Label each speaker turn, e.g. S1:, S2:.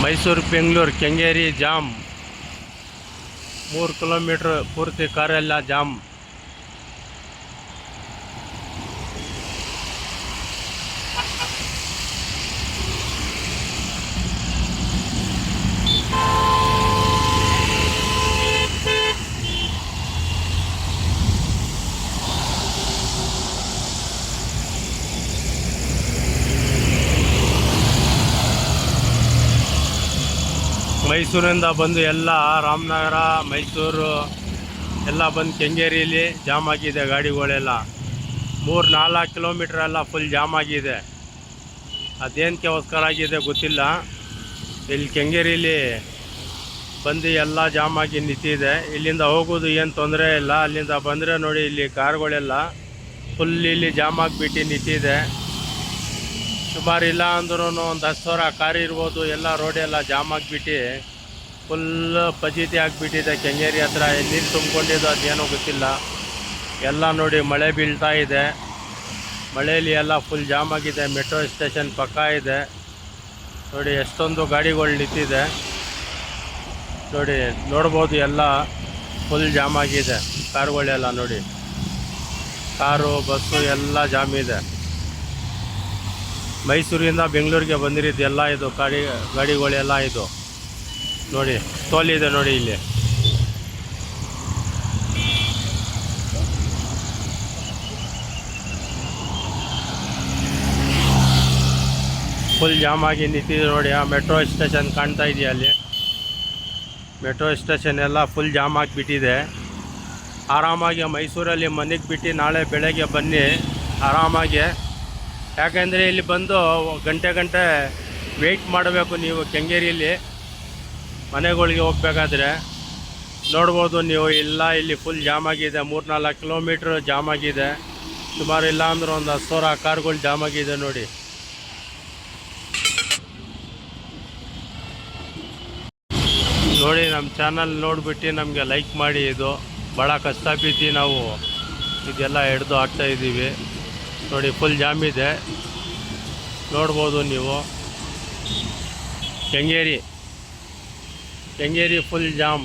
S1: Mysuru Bengaluru Kengeri jam 3 kilometre ಪೂರ್ತಿ ಕಾರೆಲ್ಲ jam. ಮೈಸೂರಿಂದ ಬಂದು ಎಲ್ಲ ರಾಮನಗರ ಮೈಸೂರು ಎಲ್ಲ ಬಂದು ಕೆಂಗೇರಿಯಲ್ಲಿ ಜಾಮ್ ಆಗಿದೆ. ಗಾಡಿಗಳೆಲ್ಲ 3-4 ಕಿಲೋಮೀಟ್ರ್ ಎಲ್ಲ ಫುಲ್ ಜಾಮ್ ಆಗಿದೆ. ಅದೇನಕ್ಕೋಸ್ಕರ ಆಗಿದೆ ಗೊತ್ತಿಲ್ಲ. ಇಲ್ಲಿ ಕೆಂಗೇರಿಯಲ್ಲಿ ಬಂದು ಎಲ್ಲ ಜಾಮ್ ಆಗಿ ನಿಂತಿದೆ. ಇಲ್ಲಿಂದ ಹೋಗೋದು ಏನು ತೊಂದರೆ ಇಲ್ಲ. ಅಲ್ಲಿಂದ ಬಂದರೆ ನೋಡಿ ಇಲ್ಲಿ ಕಾರ್ಗಳೆಲ್ಲ ಫುಲ್ ಇಲ್ಲಿ ಜಾಮ್ ಆಗಿಬಿಟ್ಟು ನಿಂತಿದೆ. ಸುಮಾರು ಇಲ್ಲ ಅಂದ್ರೂ ಒಂದು 10,000 ಕಾರ್ ಇರ್ಬೋದು. ಎಲ್ಲ ರೋಡೆಲ್ಲ ಜಾಮ್ ಆಗಿಬಿಟ್ಟು ಫುಲ್ ಫಜೀತಿ ಆಗಿಬಿಟ್ಟಿದೆ. ಕೆಂಗೇರಿ ಹತ್ರ ನೀರು ತುಂಬಿಕೊಂಡಿದ್ದು ಅದೇನೋ ಗೊತ್ತಿಲ್ಲ. ಎಲ್ಲ ನೋಡಿ ಮಳೆ ಬೀಳ್ತಾ ಇದೆ. ಮಳೆಯಲ್ಲಿ ಎಲ್ಲ ಫುಲ್ ಜಾಮ್ ಆಗಿದೆ. ಮೆಟ್ರೋ ಸ್ಟೇಷನ್ ಪಕ್ಕ ಇದೆ ನೋಡಿ. ಎಷ್ಟೊಂದು ಗಾಡಿಗಳು ನಿಂತಿದೆ ನೋಡಿ. ನೋಡ್ಬೋದು ಎಲ್ಲ ಫುಲ್ ಜಾಮ್ ಆಗಿದೆ. ಕಾರ್ಗಳೆಲ್ಲ ನೋಡಿ, ಕಾರು ಬಸ್ಸು ಎಲ್ಲ ಜಾಮ್ ಇದೆ. ಮೈಸೂರಿಂದ ಬೆಂಗಳೂರಿಗೆ ಬಂದಿರೋದೆಲ್ಲ ಇದು ಗಾಡಿಗಳೆಲ್ಲ ಇದು ನೋಡಿ. ಟೋಲ್ ನೋಡಿ ಇಲ್ಲಿ. ಫುಲ್ ಜಾಮ್ ಆಗಿ ನಿಂತಿದೆ ನೋಡಿ. ಆ ಮೆಟ್ರೋ ಸ್ಟೇಷನ್ ಕಾಣ್ತಾ ಇದೆಯಾ ಅಲ್ಲಿ? ಮೆಟ್ರೋ ಸ್ಟೇಷನ್ ಎಲ್ಲ ಫುಲ್ ಜಾಮ್ ಆಗಿಬಿಟ್ಟಿದೆ. ಆರಾಮಾಗಿ ಮೈಸೂರಲ್ಲಿ ಮನೆಗೆ ಬಿಟ್ಟು ನಾಳೆ ಬೆಳಗ್ಗೆ ಬನ್ನಿ ಆರಾಮಾಗಿ. ಯಾಕೆಂದರೆ ಇಲ್ಲಿ ಬಂದು ಗಂಟೆ ವೆಯ್ಟ್ ಮಾಡಬೇಕು ನೀವು ಕೆಂಗೇರಿಯಲ್ಲಿ ಮನೆಗಳಿಗೆ ಹೋಗ್ಬೇಕಾದ್ರೆ. ನೋಡ್ಬೋದು ನೀವು. ಇಲ್ಲ ಇಲ್ಲಿ ಫುಲ್ ಜಾಮ್ ಆಗಿದೆ. 3-4 ಕಿಲೋಮೀಟ್ರ್ ಜಾಮ್ ಆಗಿದೆ. ಸುಮಾರು ಇಲ್ಲ ಅಂದ್ರೆ ಒಂದು 10,000 ಕಾರ್ಗಳು ಜಾಮ್ ಆಗಿದೆ ನೋಡಿ. ನೋಡಿ ನಮ್ಮ ಚಾನಲ್ ನೋಡಿಬಿಟ್ಟು ನಮಗೆ ಲೈಕ್ ಮಾಡಿ. ಇದು ಭಾಳ ಕಷ್ಟ ಬಿದ್ದು ನಾವು ಇದೆಲ್ಲ ಹಿಡ್ದು ಹಾಕ್ತಾಯಿದ್ದೀವಿ ನೋಡಿ. ಫುಲ್ ಜಾಮ್ ಇದೆ ನೋಡ್ಬೋದು ನೀವು. Kengeri full jam.